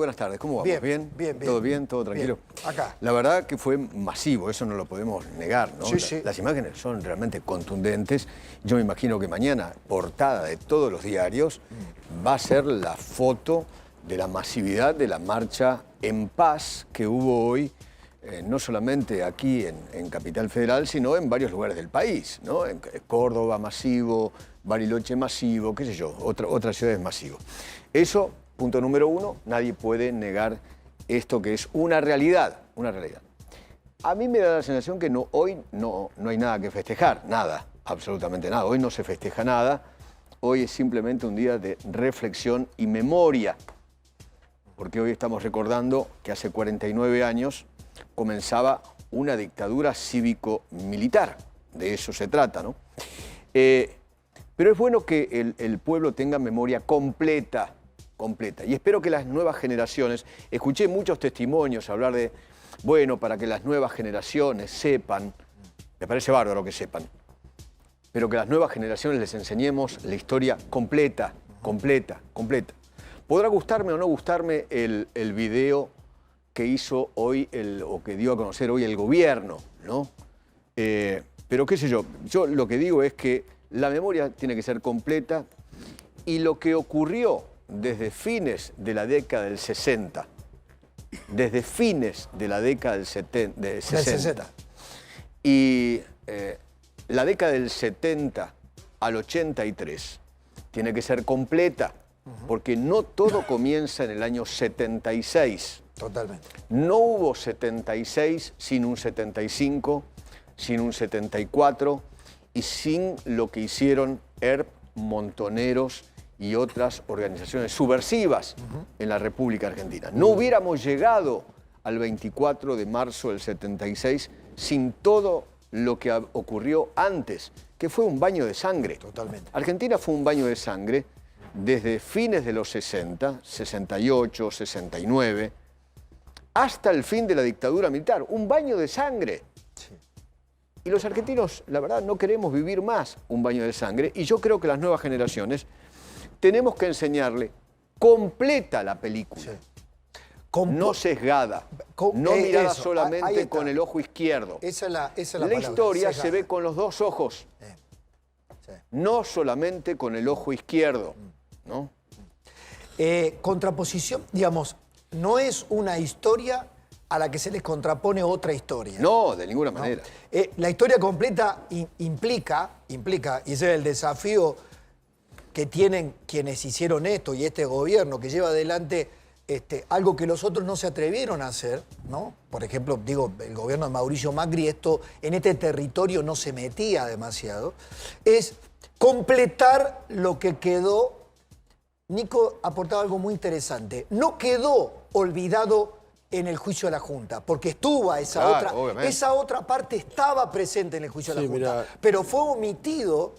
buenas tardes. ¿Cómo vamos? Bien, bien. ¿Todo bien? ¿Todo tranquilo? Bien. Acá. La verdad que fue masivo, eso no lo podemos negar, ¿no? Sí. Las imágenes son realmente contundentes. Yo me imagino que mañana, portada de todos los diarios, va a ser la foto de la masividad de la marcha en paz que hubo hoy, no solamente aquí en Capital Federal, sino en varios lugares del país, ¿no? En Córdoba masivo, Bariloche masivo, qué sé yo, otras ciudades masivo. Eso, punto número uno, nadie puede negar esto que es una realidad, una realidad. A mí me da la sensación que hoy no hay nada que festejar, nada, absolutamente nada. Hoy no se festeja nada, hoy es simplemente un día de reflexión y memoria, porque hoy estamos recordando que hace 49 años comenzaba una dictadura cívico-militar, de eso se trata, ¿no? Pero es bueno que el pueblo tenga memoria completa. Y espero que las nuevas generaciones, escuché muchos testimonios hablar de, bueno, para que las nuevas generaciones sepan, me parece bárbaro que sepan, pero que las nuevas generaciones les enseñemos la historia completa. Podrá gustarme o no gustarme el video que hizo hoy, o que dio a conocer hoy el gobierno, ¿no? Pero qué sé yo lo que digo es que la memoria tiene que ser completa y lo que ocurrió desde fines de la década del 60, desde fines de la década del 60 y la década del 70 al 83 tiene que ser completa, porque no todo comienza en el año 76. Totalmente. No hubo 76 sin un 75, sin un 74 y sin lo que hicieron ERP, Montoneros y otras organizaciones subversivas en la República Argentina. No hubiéramos llegado al 24 de marzo del 76 sin todo lo que ocurrió antes, que fue un baño de sangre. Totalmente. Argentina fue un baño de sangre desde fines de los 60, 68, 69, hasta el fin de la dictadura militar. Un baño de sangre. Sí. Y los argentinos, la verdad, no queremos vivir más un baño de sangre. Y yo creo que las nuevas generaciones tenemos que enseñarle completa la película. Sí. No sesgada, no mirada solamente con el ojo izquierdo. Esa es la palabra. Historia sesgada se ve con los dos ojos, no solamente con el ojo izquierdo, ¿no? Contraposición, digamos, no es una historia a la que se les contrapone otra historia. No, de ninguna manera. La historia completa implica, y ese es el desafío que tienen quienes hicieron esto y este gobierno que lleva adelante algo que los otros no se atrevieron a hacer, ¿no? Por ejemplo, digo, el gobierno de Mauricio Macri, en este territorio no se metía demasiado, es completar lo que quedó. Nico aportaba algo muy interesante. No quedó olvidado en el juicio de la Junta, porque estuvo esa otra parte estaba presente en el juicio de la Junta, pero fue omitido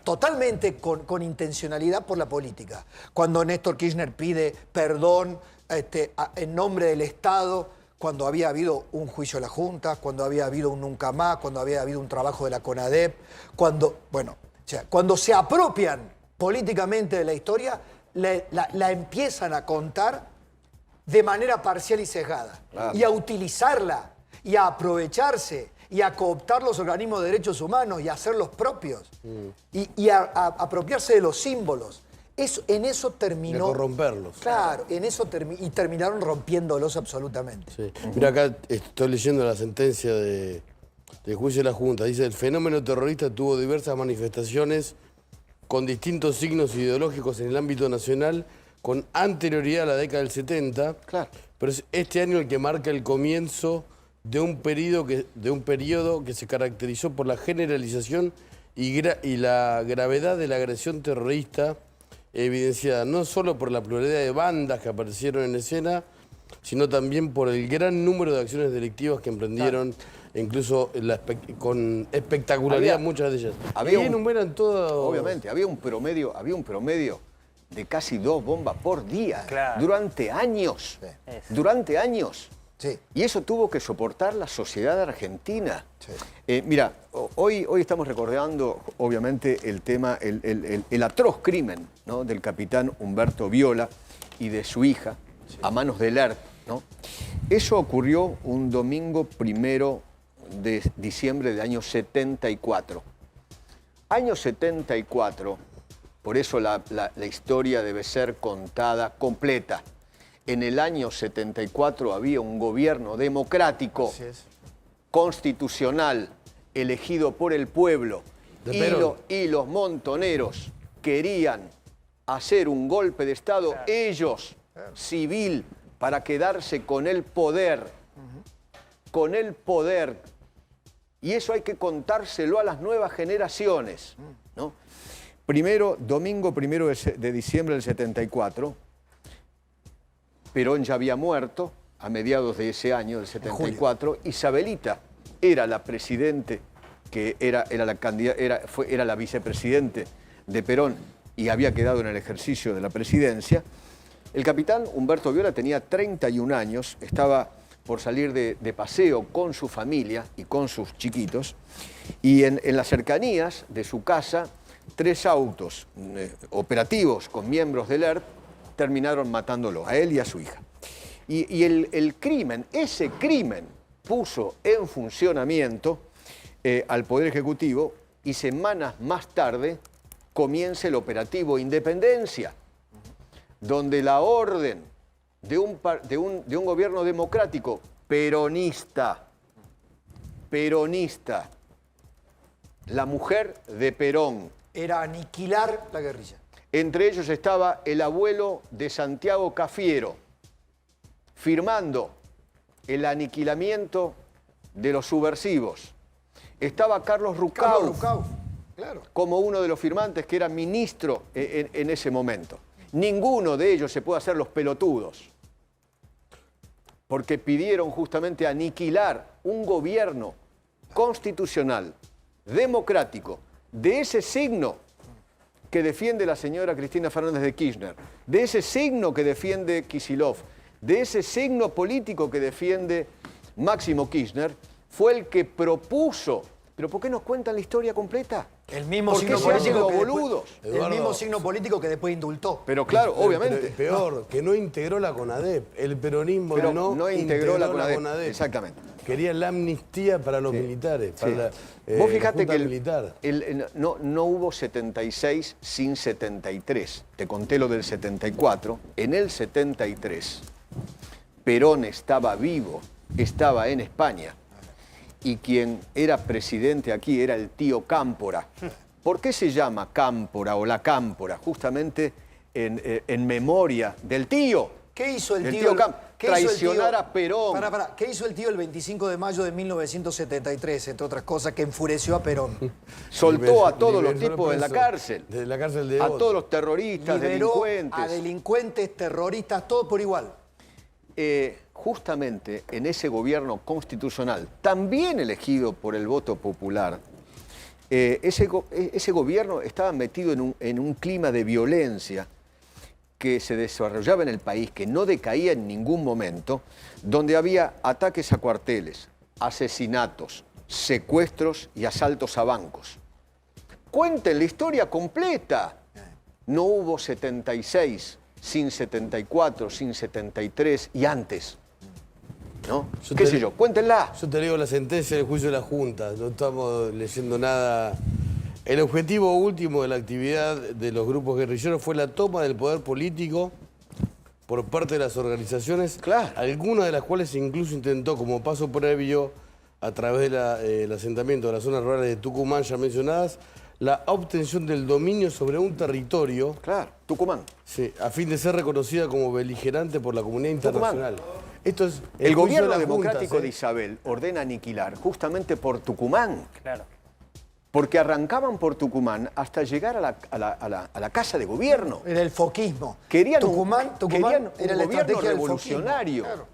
totalmente con intencionalidad por la política. Cuando Néstor Kirchner pide perdón en nombre del Estado, cuando había habido un juicio de la Junta, cuando había habido un nunca más, cuando había habido un trabajo de la CONADEP, cuando se apropian políticamente de la historia, la empiezan a contar de manera parcial y sesgada. Claro. Y a utilizarla, y a aprovecharse, y a cooptar los organismos de derechos humanos, y a hacerlos propios, y a apropiarse de los símbolos. En eso terminó... De corromperlos. Claro, y terminaron rompiéndolos absolutamente. Sí. Mira, acá estoy leyendo la sentencia del juicio de la Junta. Dice, el fenómeno terrorista tuvo diversas manifestaciones con distintos signos ideológicos en el ámbito nacional, con anterioridad a la década del 70, claro. Pero es este año el que marca el comienzo de un periodo que se caracterizó por la generalización y la gravedad de la agresión terrorista, evidenciada no solo por la pluralidad de bandas que aparecieron en escena, sino también por el gran número de acciones delictivas que emprendieron, incluso con espectacularidad muchas de ellas. Y enumeran todo. Obviamente, había un promedio de casi 2 bombas por día, durante años. Sí. Durante años. Sí. Y eso tuvo que soportar la sociedad argentina. Sí. Mira, hoy estamos recordando, obviamente, el tema, el atroz crimen, ¿no?, del capitán Humberto Viola, y de su hija a manos de Lerp, ¿no? Eso ocurrió un domingo 1 de diciembre del año 74. Año 74, por eso la historia debe ser contada completa. En el año 74 había un gobierno democrático, constitucional, elegido por el pueblo, y los montoneros querían hacer un golpe de Estado, ellos, civil, para quedarse con el poder. Con el poder. Y eso hay que contárselo a las nuevas generaciones, ¿no? Domingo 1 de diciembre del 74, Perón ya había muerto a mediados de ese año, del 74. Isabelita era la presidente, que era la vicepresidente de Perón y había quedado en el ejercicio de la presidencia. El capitán Humberto Viola tenía 31 años, estaba por salir de paseo con su familia y con sus chiquitos, y en las cercanías de su casa, 3 autos operativos con miembros del ERP terminaron matándolo, a él y a su hija. Y el crimen, ese crimen, puso en funcionamiento al Poder Ejecutivo, y semanas más tarde comienza el operativo Independencia, donde la orden de un gobierno democrático peronista, la mujer de Perón. Era aniquilar la guerrilla. Entre ellos estaba el abuelo de Santiago Cafiero, firmando el aniquilamiento de los subversivos. Estaba Carlos Rucauf, claro, como uno de los firmantes, que era ministro en ese momento. Ninguno de ellos se puede hacer los pelotudos, porque pidieron justamente aniquilar un gobierno constitucional, democrático, de ese signo que defiende la señora Cristina Fernández de Kirchner, de ese signo que defiende Kicillof, de ese signo político que defiende Máximo Kirchner, fue el que propuso. ¿Pero por qué nos cuentan la historia completa? El mismo ¿Por signo qué se hacen político los que después, boludos? el mismo signo político que después indultó. Pero claro, obviamente. Peor, que no integró la CONADEP. El peronismo Pero no integró la CONADEP. Exactamente. Quería la amnistía para los militares, para Vos fijate que militar. no hubo 76 sin 73. Te conté lo del 74. En el 73, Perón estaba vivo, estaba en España. Y quien era presidente aquí era el tío Cámpora. ¿Por qué se llama Cámpora o la Cámpora? Justamente en memoria del tío. ¿Qué hizo el tío? Traicionar a Perón. ¿Qué hizo el tío el 25 de mayo de 1973, entre otras cosas, que enfureció a Perón? Soltó a todos los tipos en la cárcel. De la cárcel de a todos los terroristas, liberó delincuentes. a delincuentes, terroristas, todo por igual. Justamente en ese gobierno constitucional, también elegido por el voto popular, ese gobierno estaba metido en un clima de violencia que se desarrollaba en el país, que no decaía en ningún momento, donde había ataques a cuarteles, asesinatos, secuestros y asaltos a bancos. Cuenten la historia completa. No hubo 76 sin 74, sin 73 y antes. ¿No? ¿Qué sé yo? Cuéntenla. Yo te leo la sentencia del juicio de la Junta. No estamos leyendo nada. El objetivo último de la actividad de los grupos guerrilleros fue la toma del poder político por parte de las organizaciones, claro, algunas de las cuales incluso intentó, como paso previo, a través del asentamiento de las zonas rurales de Tucumán ya mencionadas, la obtención del dominio sobre un territorio. Claro, Tucumán. Sí, a fin de ser reconocida como beligerante por la comunidad internacional. Esto es el gobierno democrático de Isabel ordena aniquilar justamente por Tucumán. Claro. Porque arrancaban por Tucumán hasta llegar a la casa de gobierno. Era el foquismo. Querían Tucumán era un la gobierno estrategia revolucionario. Claro.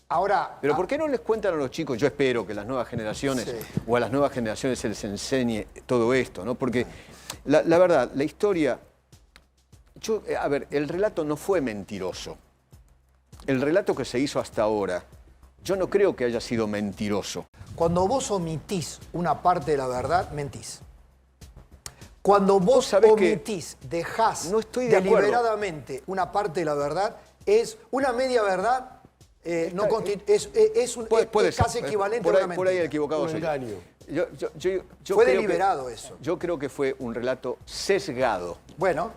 Ahora, pero ¿por qué no les cuentan a los chicos? Yo espero que las nuevas generaciones, o a las nuevas generaciones se les enseñe todo esto, ¿no? Porque la verdad, la historia... a ver, el relato no fue mentiroso. El relato que se hizo hasta ahora, yo no creo que haya sido mentiroso. Cuando vos omitís una parte de la verdad, mentís. Cuando vos sabés que omitís, dejás no estoy de acuerdo. deliberadamente una parte de la verdad, es una media verdad, es casi equivalente a una mentira. Por ahí equivocado Un soy yo. engaño. Fue creo deliberado eso. Yo creo que fue un relato sesgado. Bueno,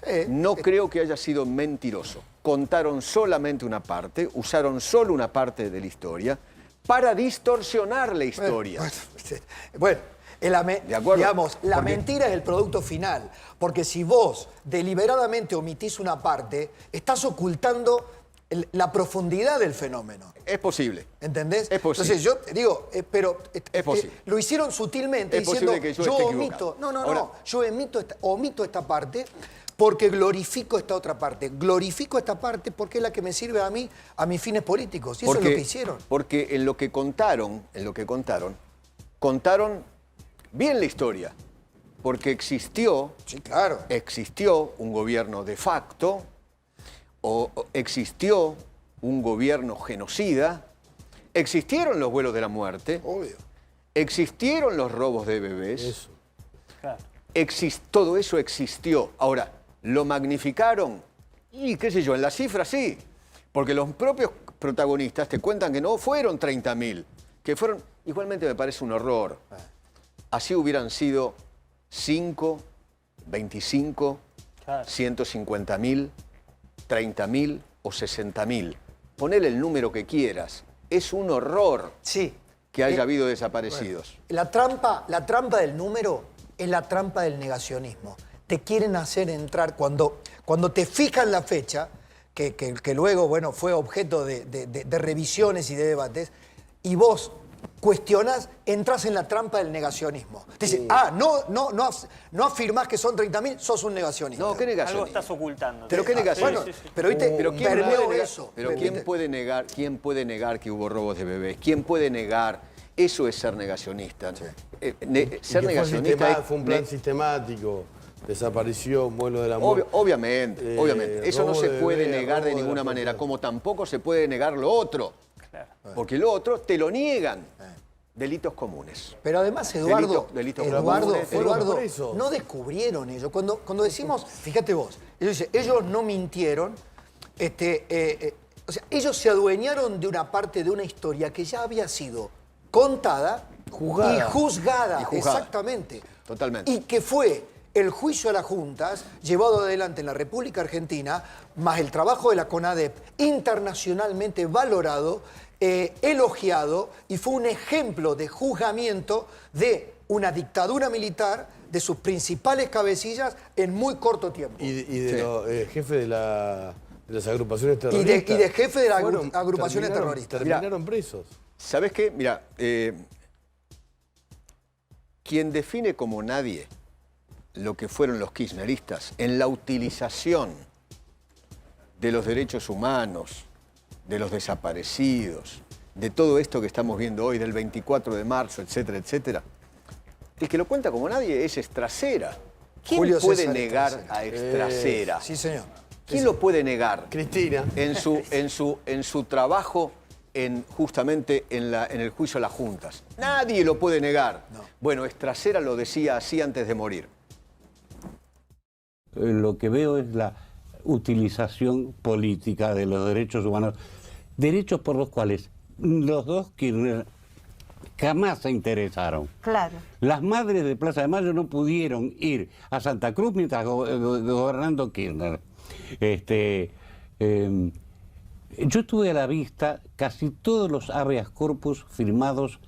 sí. No creo que haya sido mentiroso. Contaron solamente una parte, usaron solo una parte de la historia para distorsionar la historia. Bueno, ¿De acuerdo? digamos, la Porque- mentira es el producto final. Porque si vos deliberadamente omitís una parte, estás ocultando la profundidad del fenómeno. Es posible. ¿Entendés? Es posible. Entonces yo te digo, pero Es posible. lo hicieron sutilmente Es diciendo, posible que yo esté omito, equivocado. Ahora- yo omito esta parte porque glorifico esta otra parte. Glorifico esta parte porque es la que me sirve a mí, a mis fines políticos. Y eso es lo que hicieron. Porque en lo que contaron, contaron bien la historia. Porque existió Sí, claro. un gobierno de facto, o existió un gobierno genocida, existieron los vuelos de la muerte, Obvio. existieron los robos de bebés, Eso. Claro. todo eso existió. Ahora, ¿lo magnificaron? Y qué sé yo, en las cifras sí, porque los propios protagonistas te cuentan que no fueron 30.000, que fueron, igualmente me parece un horror. Así hubieran sido 5, 25, Claro. 150.000, 30.000 o 60.000. Ponele el número que quieras. Es un horror Sí. que haya habido desaparecidos. La trampa del número es la trampa del negacionismo. Te quieren hacer entrar, cuando te fijan la fecha, que luego, bueno, fue objeto de revisiones y de debates, y vos cuestionás, entras en la trampa del negacionismo. Te dicen, no afirmás que son 30.000, sos un negacionista. No, ¿qué Algo negacionismo? estás ocultando. ¿Pero qué negacionismo? Bueno, pero viste, Pero ¿quién permeó puede negar- eso. Pero ¿quién puede negar que hubo robos de bebés? ¿Quién puede negar? Eso es ser negacionista. Ser Y que negacionista fue un plan sistemático. Desapareció un vuelo de la muerte. obviamente. Eso no robo se de puede bebé, negar de robo ninguna la manera, propiedad. como tampoco se puede negar lo otro. Claro. Porque lo otro te lo niegan. Delitos comunes. Pero además, Eduardo, Delitos Eduardo, comunes, Eduardo, presos. no descubrieron ellos. Cuando decimos, fíjate vos, ellos no mintieron, o sea, ellos se adueñaron de una parte de una historia que ya había sido contada Juzgada. y juzgada. Y juzgada. Exactamente. Totalmente. Y que fue el juicio a las juntas llevado adelante en la República Argentina, más el trabajo de la CONADEP, internacionalmente valorado, elogiado, y fue un ejemplo de juzgamiento de una dictadura militar, de sus principales cabecillas, en muy corto tiempo. Y de Sí. los jefes de las agrupaciones Y terroristas. de jefe de las Fueron- agrupaciones terroristas. Terminaron presos. ¿Sabes qué? Mira, quien define como nadie lo que fueron los kirchneristas en la utilización de los derechos humanos, de los desaparecidos, de todo esto que estamos viendo hoy, del 24 de marzo, etcétera, etcétera, el que lo cuenta como nadie es Estracera. ¿Quién Julio puede César negar Estracera. a Estracera? Sí, señor. ¿Quién lo puede negar? Cristina. En su trabajo justamente en el juicio a las juntas. Nadie lo puede negar. Bueno, Estracera lo decía así antes de morir. Lo que veo es la utilización política de los derechos humanos, derechos por los cuales los dos Kirchner jamás se interesaron. Claro. Las madres de Plaza de Mayo no pudieron ir a Santa Cruz mientras gobernando Kirchner. Yo tuve a la vista casi todos los habeas corpus firmados,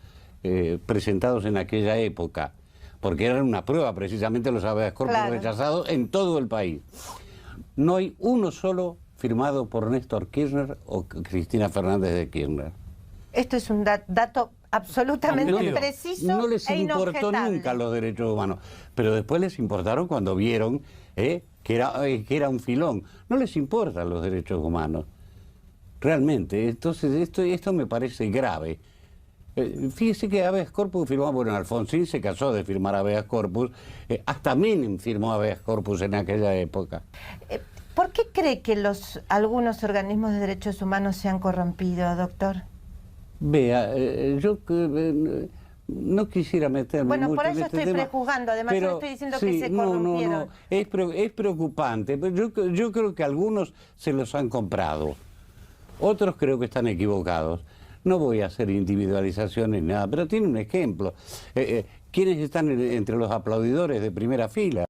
presentados en aquella época, porque eran una prueba precisamente los habeas corpus Claro. rechazados en todo el país. No hay uno solo firmado por Néstor Kirchner o Cristina Fernández de Kirchner. Esto es un dato absolutamente Objetivo. preciso No les e importó inobjetable. nunca los derechos humanos, pero después les importaron cuando vieron que era un filón. No les importan los derechos humanos, realmente. Entonces esto me parece grave. Fíjese que habeas corpus firmó, bueno, Alfonsín se cansó de firmar habeas corpus, hasta Menem firmó habeas corpus en aquella época. ¿Por qué cree que algunos organismos de derechos humanos se han corrompido, doctor? Vea, yo no quisiera meterme Bueno, mucho por en eso este estoy tema, prejuzgando, además yo no estoy diciendo que se corrompieron. es preocupante, pero yo creo que algunos se los han comprado, otros creo que están equivocados. No voy a hacer individualizaciones ni nada, pero tiene un ejemplo. ¿Quiénes están entre los aplaudidores de primera fila?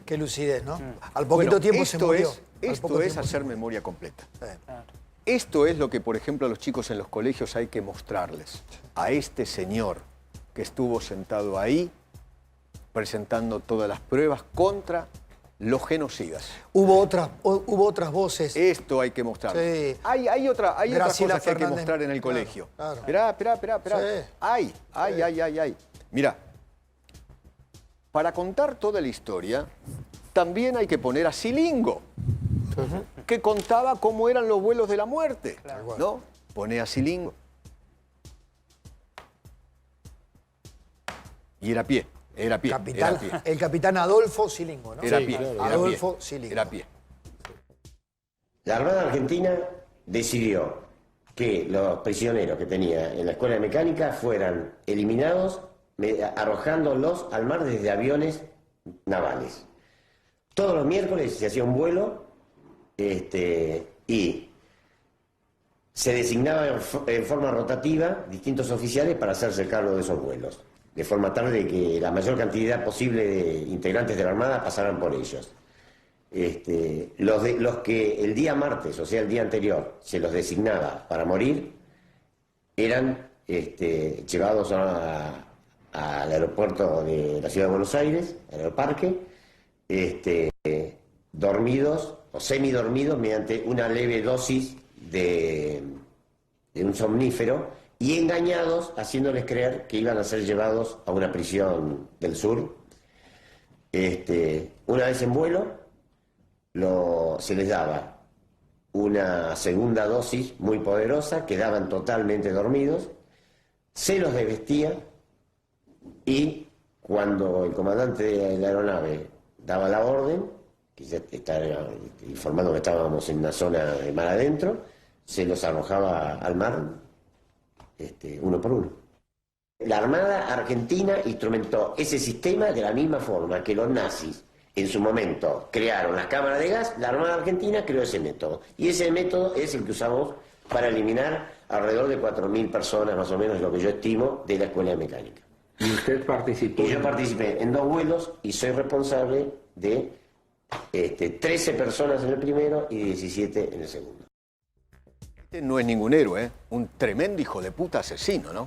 Qué lucidez, ¿no? Al poquito tiempo se murió. Esto es hacer memoria completa. Esto es lo que, por ejemplo, a los chicos en los colegios hay que mostrarles. A este señor que estuvo sentado ahí presentando todas las pruebas contra los genocidas. Hubo otras voces. Esto hay que mostrar. Sí. Hay otras cosas que hay que Fernández. mostrar en el Claro, colegio. claro. Esperá. Sí. Hay. Mira, para contar toda la historia, también hay que poner a Silingo, que contaba cómo eran los vuelos de la muerte. Claro. ¿No? Pone a Silingo. Y era a pie. El capitán Adolfo Silingo, ¿no? Era a Sí, pie. claro. Era a pie. Adolfo Silingo. Era a pie. La Armada Argentina decidió que los prisioneros que tenía en la escuela de mecánica fueran eliminados arrojándolos al mar desde aviones navales. Todos los miércoles se hacía un vuelo y se designaban en forma rotativa distintos oficiales para hacerse cargo de esos vuelos, de forma tal de que la mayor cantidad posible de integrantes de la Armada pasaran por ellos. Los que el día martes, o sea el día anterior, se los designaba para morir, eran llevados al aeropuerto de la ciudad de Buenos Aires, al aeroparque, dormidos o semidormidos mediante una leve dosis de un somnífero y engañados, haciéndoles creer que iban a ser llevados a una prisión del sur. Una vez en vuelo, se les daba una segunda dosis muy poderosa, quedaban totalmente dormidos, se los desvestía y cuando el comandante de la aeronave daba la orden, que ya estaba informando que estábamos en una zona de mar adentro, se los arrojaba al mar uno por uno. La Armada Argentina instrumentó ese sistema de la misma forma que los nazis en su momento crearon las cámaras de gas. La Armada Argentina creó ese método. Y ese método es el que usamos para eliminar alrededor de 4.000 personas, más o menos lo que yo estimo, de la escuela de mecánica. ¿Y usted participó? Y yo participé en 2 vuelos y soy responsable de 13 personas en el primero y 17 en el segundo. Este no es ningún héroe, ¿eh? Un tremendo hijo de puta asesino, ¿no?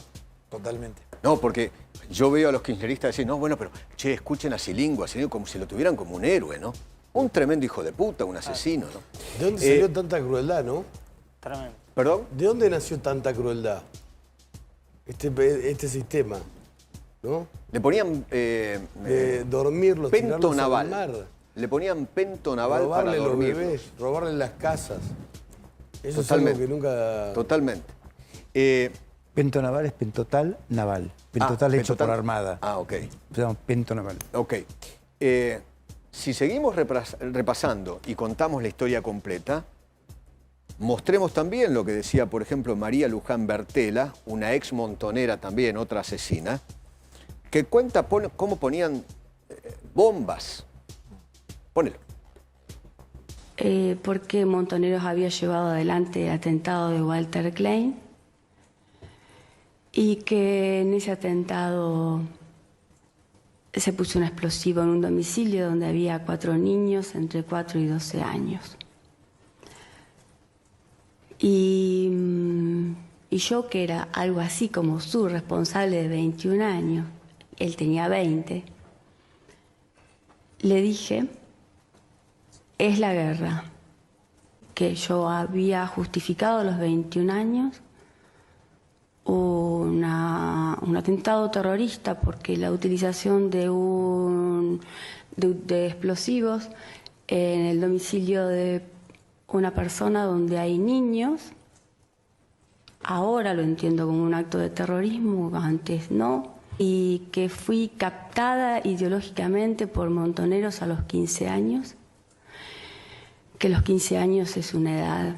Totalmente. No, porque yo veo a los kirchneristas decir, no, bueno, pero, che, escuchen a Silingo como si lo tuvieran como un héroe, ¿no? Un tremendo hijo de puta, un asesino, ¿no? ¿De dónde salió tanta crueldad, no? Tremendo. ¿Perdón? ¿De dónde nació tanta crueldad? Este sistema, ¿no? Le ponían De dormirlos, pento tirarlos al naval. mar. Le ponían pento naval Robarle para los dormirlos. bebés, robarle las casas. Eso Totalmente. es algo que nunca... Totalmente. Pento naval es pentotal naval. Pentotal hecho pentotal. por Armada. Ah, ok. Se llama pento naval. Ok. Si seguimos repasando y contamos la historia completa, mostremos también lo que decía, por ejemplo, María Luján Bertela, una ex montonera también, otra asesina, que cuenta cómo ponían bombas. Ponelo. Porque Montoneros había llevado adelante el atentado de Walter Klein y que en ese atentado se puso un explosivo en un domicilio donde había 4 niños entre 4 y 12 años. Y yo, que era algo así como su responsable de 21 años, él tenía 20, le dije, es la guerra, que yo había justificado a los 21 años un atentado terrorista porque la utilización de explosivos en el domicilio de una persona donde hay niños, ahora lo entiendo como un acto de terrorismo, antes no, y que fui captada ideológicamente por Montoneros a los 15 años, que los 15 años es una edad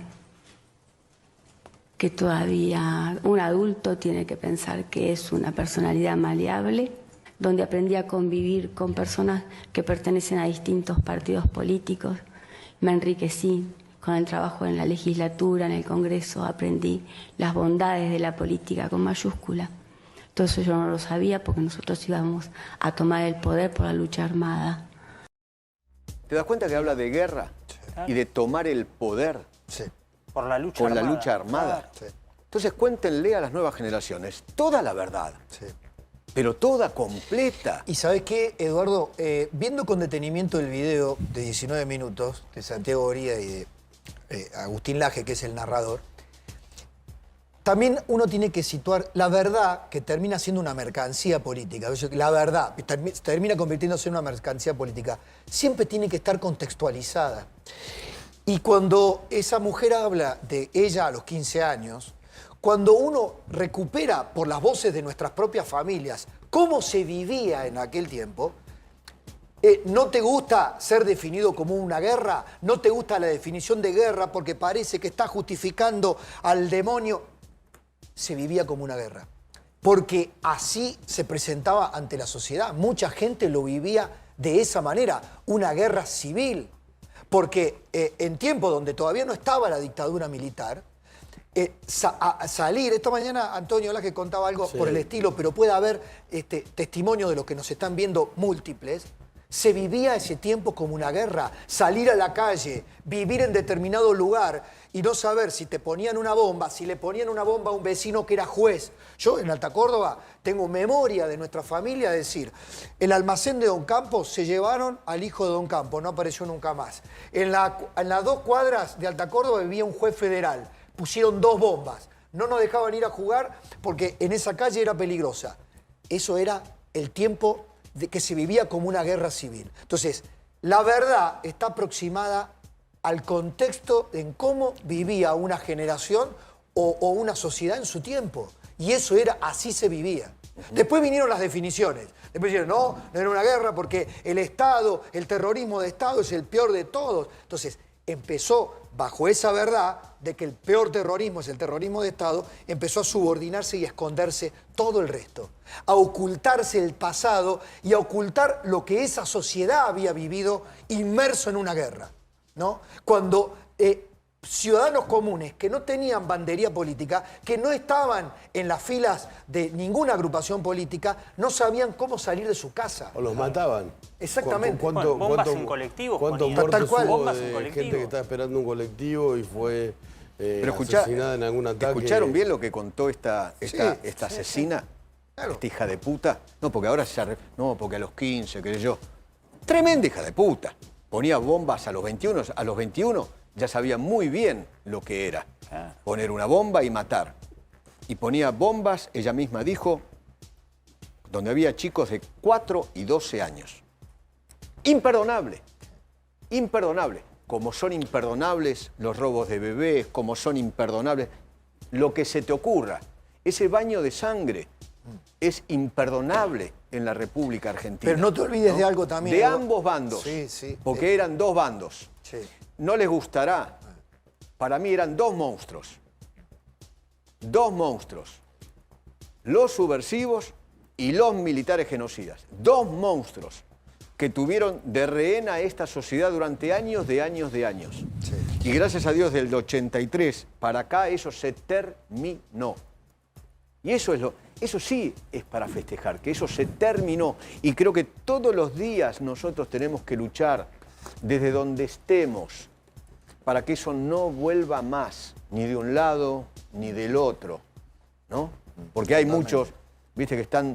que todavía un adulto tiene que pensar que es una personalidad maleable, donde aprendí a convivir con personas que pertenecen a distintos partidos políticos. Me enriquecí con el trabajo en la legislatura, en el Congreso, aprendí las bondades de la política con mayúscula. Todo eso yo no lo sabía porque nosotros íbamos a tomar el poder por la lucha armada. ¿Te das cuenta que habla de guerra y de tomar el poder? Sí. Por la lucha con armada. la lucha armada. Sí. Entonces cuéntenle a las nuevas generaciones toda la verdad, Sí. pero toda completa. Y ¿sabés qué, Eduardo? Viendo con detenimiento el video de 19 minutos de Santiago Oría y de Agustín Laje, que es el narrador, también uno tiene que situar la verdad, que termina siendo una mercancía política. La verdad termina convirtiéndose en una mercancía política. Siempre tiene que estar contextualizada. Y cuando esa mujer habla de ella a los 15 años, cuando uno recupera por las voces de nuestras propias familias cómo se vivía en aquel tiempo, ¿no te gusta ser definido como una guerra? ¿No te gusta la definición de guerra porque parece que está justificando al demonio? Se vivía como una guerra, porque así se presentaba ante la sociedad. Mucha gente lo vivía de esa manera, una guerra civil. Porque en tiempos donde todavía no estaba la dictadura militar, salir, esta mañana Antonio Laje contaba algo por el estilo, pero puede haber testimonio de los que nos están viendo múltiples, se vivía ese tiempo como una guerra, salir a la calle, vivir en determinado lugar y no saber si te ponían una bomba, si le ponían una bomba a un vecino que era juez. Yo en Alta Córdoba tengo memoria de nuestra familia, decir, el almacén de Don Campos se llevaron al hijo de Don Campos, no apareció nunca más. En las 2 cuadras de Alta Córdoba vivía un juez federal, pusieron 2 bombas, no nos dejaban ir a jugar porque en esa calle era peligrosa. Eso era el tiempo de que se vivía como una guerra civil. Entonces, la verdad está aproximada al contexto en cómo vivía una generación o una sociedad en su tiempo. Y eso era, así se vivía. Después vinieron las definiciones. Después dijeron, no era una guerra porque el Estado, el terrorismo de Estado es el peor de todos. Entonces, empezó, bajo esa verdad de que el peor terrorismo es el terrorismo de Estado, empezó a subordinarse y a esconderse todo el resto, a ocultarse el pasado y a ocultar lo que esa sociedad había vivido inmerso en una guerra, ¿no? Cuando ciudadanos comunes que no tenían bandería política, que no estaban en las filas de ninguna agrupación política, no sabían cómo salir de su casa. O los mataban. Exactamente. Bombas en colectivos. ¿Cuántos ponían. muertos hubo Bombas en de colectivo. gente que estaba esperando un colectivo y fue Pero asesinada en algún ataque? ¿Escucharon bien lo que contó esta asesina? Claro. Esta hija de puta. No, porque ahora no, porque a los 15, qué sé yo. Tremenda hija de puta. Ponía bombas a los 21. A los 21 ya sabía muy bien lo que era poner una bomba y matar. Y ponía bombas, ella misma dijo, donde había chicos de 4 y 12 años. Imperdonable. Imperdonable. Como son imperdonables los robos de bebés, como son imperdonables lo que se te ocurra. Ese baño de sangre es imperdonable en la República Argentina. Pero no te olvides de algo también. De ambos bandos. Sí, sí. Porque eran 2 bandos. Sí. No les gustará. Para mí eran 2 monstruos. 2 monstruos. Los subversivos y los militares genocidas. 2 monstruos que tuvieron de rehén a esta sociedad durante años de años de años. Sí. Y gracias a Dios del 83 para acá eso se terminó. Y eso sí es para festejar, que eso se terminó. Y creo que todos los días nosotros tenemos que luchar desde donde estemos para que eso no vuelva más, ni de un lado ni del otro, ¿no? Porque hay muchos, viste, que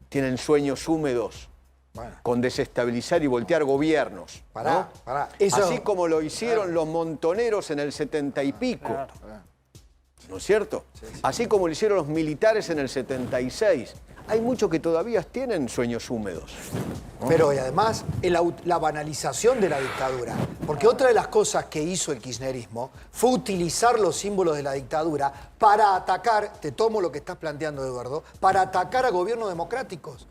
tienen sueños húmedos con desestabilizar y voltear gobiernos. Pará. Así como lo hicieron los montoneros en el 70 y pico. ¿No es cierto? Sí. Así como lo hicieron los militares en el 76. Hay muchos que todavía tienen sueños húmedos, ¿no? Pero y además la banalización de la dictadura. Porque otra de las cosas que hizo el kirchnerismo fue utilizar los símbolos de la dictadura para atacar, te tomo lo que estás planteando, Eduardo, para atacar a gobiernos democráticos.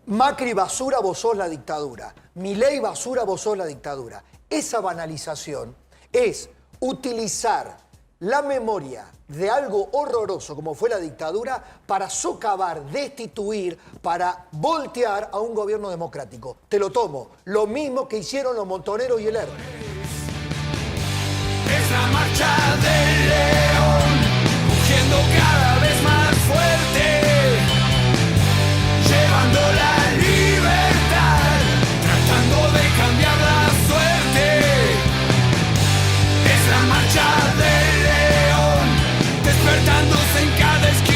Macri basura, vos sos la dictadura. Milei basura, vos sos la dictadura. Esa banalización es utilizar la memoria de algo horroroso como fue la dictadura para socavar, destituir, para voltear a un gobierno democrático. Te lo tomo. Lo mismo que hicieron los Montoneros y el ERP. Es la marcha del león, rugiendo cada vez más fuerte, llevando la libertad, tratando de cambiar la suerte. Es la marcha del león, despertándose en